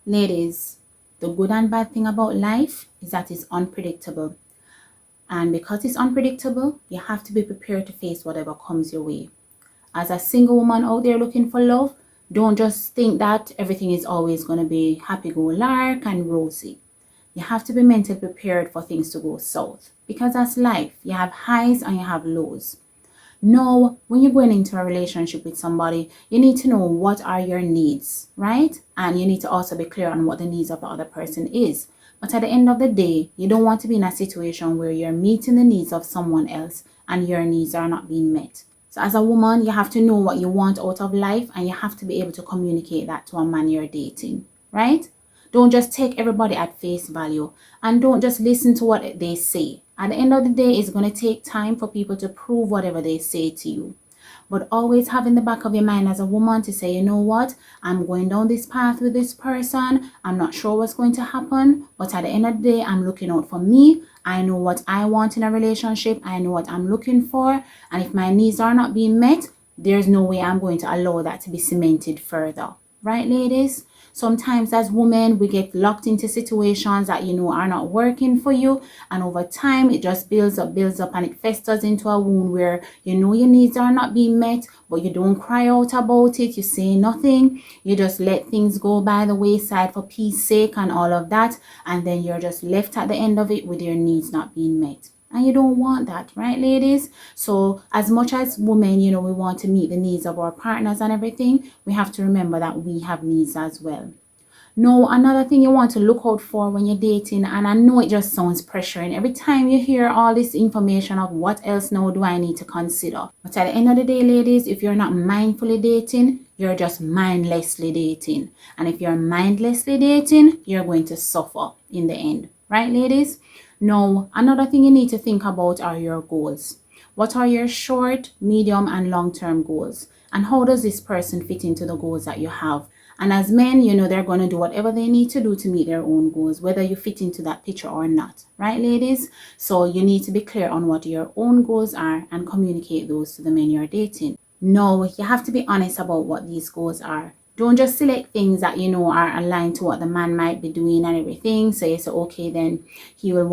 Ladies, the good and bad thing about life is that it's unpredictable. And because it's unpredictable, you have to be prepared to face whatever comes your way. As a single woman out there looking for love, don't just think that everything is always going to be happy-go-lucky and rosy. You have to be mentally prepared for things to go south. Because that's life. You have highs and you have lows. Know when you're going into a relationship with somebody, you need to know what are your needs, right? And you need to also be clear on what the needs of the other person is. But at the end of the day, you don't want to be in a situation where you're meeting the needs of someone else and your needs are not being met. So as a woman, you have to know what you want out of life and you have to be able to communicate that to a man you're dating, right? Don't just take everybody at face value and don't just listen to what they say. At the end of the day, it's going to take time for people to prove whatever they say to you. But always have in the back of your mind as a woman to say, you know what, I'm going down this path with this person. I'm not sure what's going to happen. But at the end of the day, I'm looking out for me. I know what I want in a relationship. I know what I'm looking for. And if my needs are not being met, there's no way I'm going to allow that to be cemented further. Right, ladies? Sometimes as women, we get locked into situations that are not working for you, and over time it just builds up and it festers into a wound where your needs are not being met, but you don't cry out about it, you say nothing, you just let things go by the wayside for peace sake and all of that, and then you're just left at the end of it with your needs not being met. And you don't want that, right, ladies? So as much as women, we want to meet the needs of our partners and everything, we have to remember that we have needs as well. Now, another thing you want to look out for when you're dating, and I know it just sounds pressuring every time you hear all this information of what else now do I need to consider. But at the end of the day, ladies, if you're not mindfully dating, you're just mindlessly dating. And if you're mindlessly dating, you're going to suffer in the end. Right, ladies? Now, another thing you need to think about are your goals. What are your short, medium, and long-term goals? And how does this person fit into the goals that you have? And as men, they're going to do whatever they need to do to meet their own goals, whether you fit into that picture or not. Right, ladies? So you need to be clear on what your own goals are and communicate those to the men you're dating. No, you have to be honest about what these goals are. Don't just select things that are aligned to what the man might be doing and everything. So you say, okay, then he'll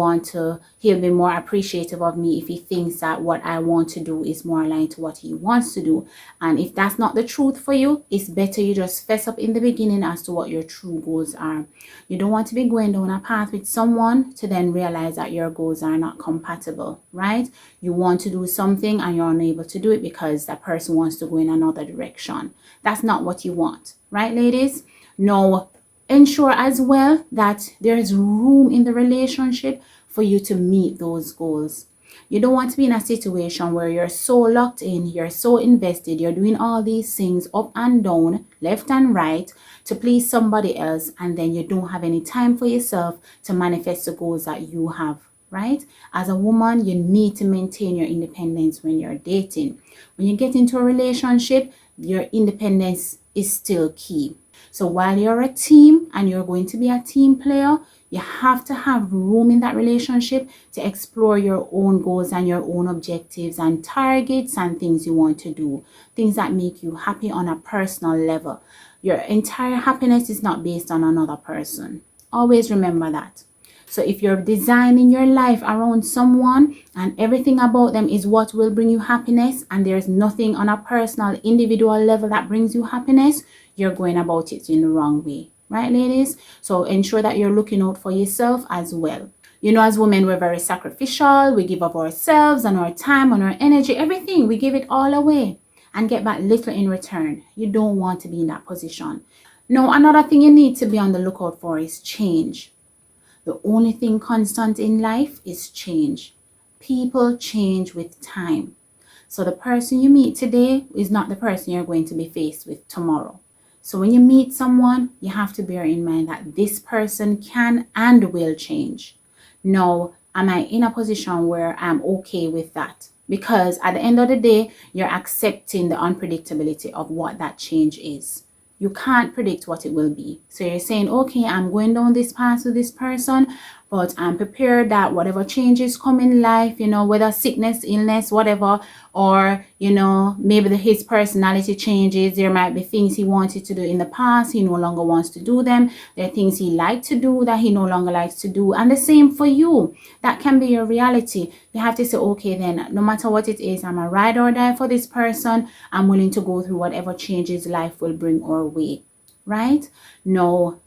be more appreciative of me if he thinks that what I want to do is more aligned to what he wants to do. And if that's not the truth for you, it's better you just fess up in the beginning as to what your true goals are. You don't want to be going down a path with someone to then realize that your goals are not compatible, right? You want to do something and you're unable to do it because that person wants to go in another direction. That's not what you want, right, ladies? Now, ensure as well that there is room in the relationship for you to meet those goals. You don't want to be in a situation where you're so locked in, you're so invested, you're doing all these things up and down, left and right to please somebody else, and then you don't have any time for yourself to manifest the goals that you have, right? As a woman, you need to maintain your independence when you're dating. When you get into a relationship, your independence is still key. So while you're a team and you're going to be a team player, you have to have room in that relationship to explore your own goals and your own objectives and targets and things you want to do, things that make you happy on a personal level. Your entire happiness is not based on another person. Always remember that. So if you're designing your life around someone and everything about them is what will bring you happiness, and there's nothing on a personal, individual level that brings you happiness, you're going about it in the wrong way. Right, ladies? So ensure that you're looking out for yourself as well. As women, we're very sacrificial. We give up ourselves and our time and our energy, everything. We give it all away and get back little in return. You don't want to be in that position. Now, another thing you need to be on the lookout for is change. The only thing constant in life is change. People change with time. So the person you meet today is not the person you're going to be faced with tomorrow. So when you meet someone, you have to bear in mind that this person can and will change. Now, am I in a position where I'm okay with that? Because at the end of the day, you're accepting the unpredictability of what that change is. You can't predict what it will be. So you're saying, okay, I'm going down this path with this person, But I'm prepared that whatever changes come in life, whether sickness, illness, whatever, or, maybe his personality changes. There might be things he wanted to do in the past. He no longer wants to do them. There are things he liked to do that he no longer likes to do. And the same for you. That can be your reality. You have to say, okay, then no matter what it is, I'm a ride or die for this person. I'm willing to go through whatever changes life will bring our way. Right? No,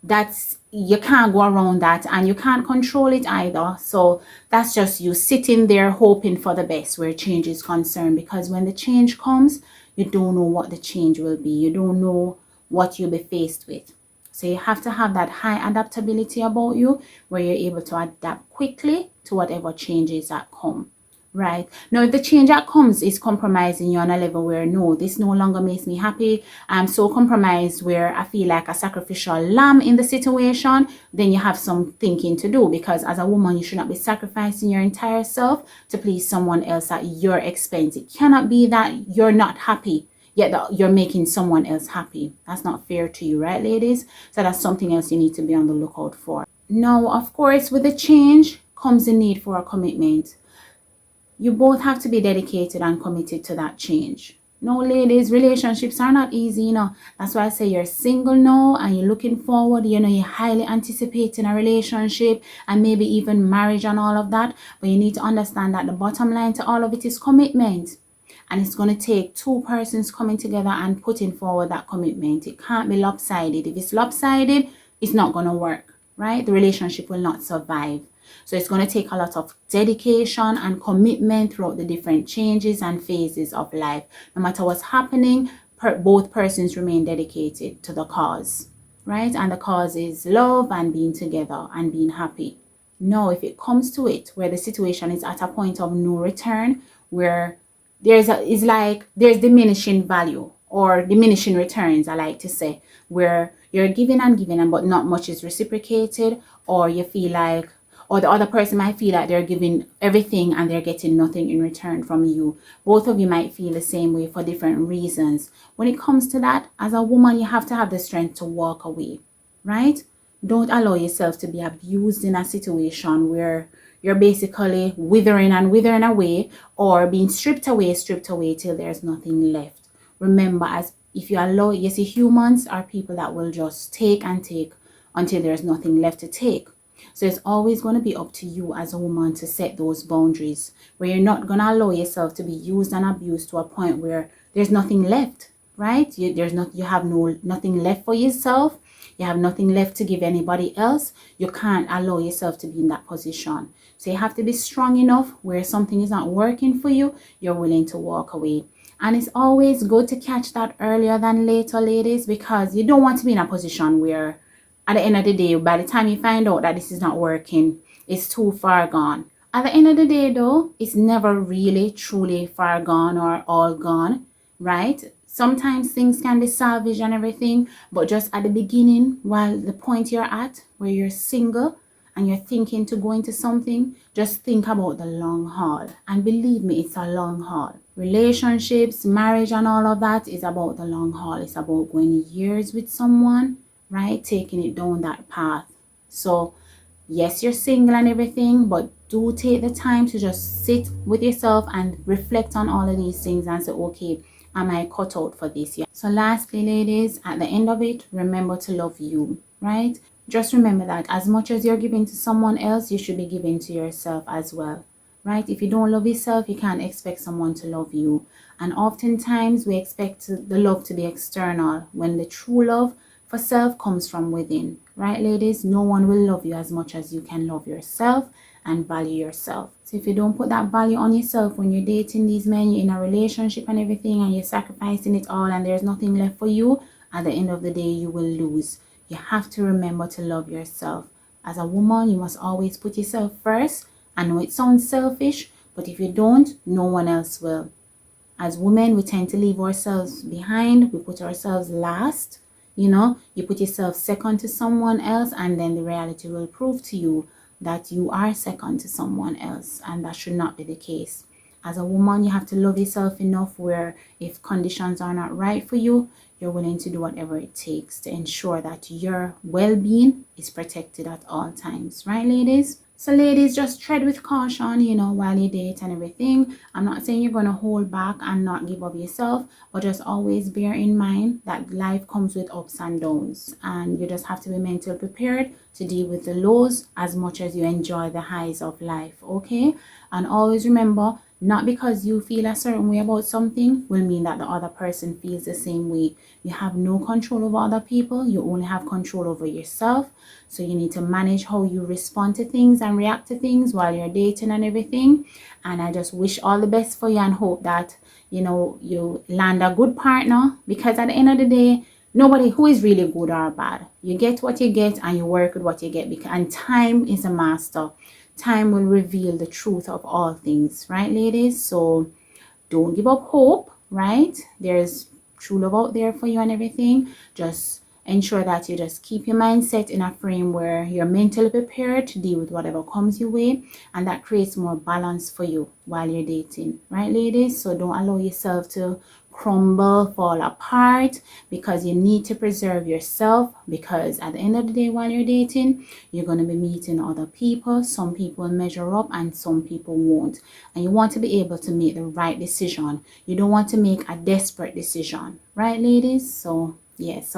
you can't go around that, and you can't control it either. So that's just you sitting there hoping for the best where change is concerned, because when the change comes, you don't know what the change will be. You don't know what you'll be faced with. So you have to have that high adaptability about you, where you're able to adapt quickly to whatever changes that come. Right. Now, if the change that comes is compromising you on a level where, no, this no longer makes me happy, I'm so compromised where I feel like a sacrificial lamb in the situation, then you have some thinking to do, because as a woman, you should not be sacrificing your entire self to please someone else at your expense. It cannot be that you're not happy, yet that you're making someone else happy. That's not fair to you, right, ladies? So that's something else you need to be on the lookout for. Now, of course, with the change comes the need for a commitment. You both have to be dedicated and committed to that change. No, ladies, relationships are not easy, That's why I say you're single now and you're looking forward, you're highly anticipating a relationship and maybe even marriage and all of that. But you need to understand that the bottom line to all of it is commitment. And it's going to take two persons coming together and putting forward that commitment. It can't be lopsided. If it's lopsided, it's not going to work, right? The relationship will not survive. So it's going to take a lot of dedication and commitment throughout the different changes and phases of life. No matter what's happening, both persons remain dedicated to the cause, right? And the cause is love and being together and being happy. Now, if it comes to it, where the situation is at a point of no return, where there's diminishing value or diminishing returns, I like to say, where you're giving and giving, but not much is reciprocated, or you feel like, or the other person might feel like they're giving everything and they're getting nothing in return from you. Both of you might feel the same way for different reasons. When it comes to that, as a woman, you have to have the strength to walk away, right? Don't allow yourself to be abused in a situation where you're basically withering away, or being stripped away till there's nothing left. Remember, as if you allow, you see, humans are people that will just take and take until there's nothing left to take. So it's always going to be up to you as a woman to set those boundaries, where you're not going to allow yourself to be used and abused to a point where there's nothing left, right? You have nothing left for yourself. You have nothing left to give anybody else. You can't allow yourself to be in that position. So you have to be strong enough where something is not working for you, you're willing to walk away. And it's always good to catch that earlier than later, ladies, because you don't want to be in a position where at the end of the day, by the time you find out that this is not working, it's too far gone. At the end of the day, though, it's never really truly far gone or all gone, right? Sometimes things can be salvaged and everything, but just at the beginning, while the point you're at, where you're single and you're thinking to go into something, just think about the long haul. And believe me, it's a long haul. Relationships, marriage, and all of that is about the long haul. It's about going years with someone, right? Taking it down that path. So yes, you're single and everything, but do take the time to just sit with yourself and reflect on all of these things and say, okay, am I cut out for this? Yeah. So lastly, ladies, at the end of it, remember to love you, right? Just remember that as much as you're giving to someone else, you should be giving to yourself as well, right? If you don't love yourself, you can't expect someone to love you. And oftentimes we expect the love to be external, when the true love for self comes from within, right, ladies? No one will love you as much as you can love yourself and value yourself. So if you don't put that value on yourself when you're dating these men, you're in a relationship and everything, and you're sacrificing it all and there's nothing left for you, at the end of the day, you will lose. You have to remember to love yourself. As a woman, you must always put yourself first. I know it sounds selfish, but if you don't, no one else will. As women, we tend to leave ourselves behind. We put ourselves last. You put yourself second to someone else, and then the reality will prove to you that you are second to someone else, and that should not be the case. As a woman, you have to love yourself enough where if conditions are not right for you, you're willing to do whatever it takes to ensure that your well-being is protected at all times, right, ladies? So ladies, just tread with caution, while you date and everything. I'm not saying you're going to hold back and not give up yourself, but just always bear in mind that life comes with ups and downs, and you just have to be mentally prepared to deal with the lows as much as you enjoy the highs of life, okay? And always remember, not because you feel a certain way about something will mean that the other person feels the same way. You have no control over other people. You only have control over yourself. So you need to manage how you respond to things and react to things while you're dating and everything. And I just wish all the best for you and hope that, you land a good partner, because at the end of the day, nobody who is really good or bad. You get what you get and you work with what you get, and time is a master. Time will reveal the truth of all things, right, ladies? So don't give up hope, right? There's true love out there for you and everything. Just ensure that you just keep your mindset in a frame where you're mentally prepared to deal with whatever comes your way, and that creates more balance for you while you're dating, right, ladies? So don't allow yourself to crumble, fall apart, because you need to preserve yourself, because at the end of the day, while you're dating, you're going to be meeting other people. Some people measure up and some people won't, and you want to be able to make the right decision. You don't want to make a desperate decision, right, ladies? So yes.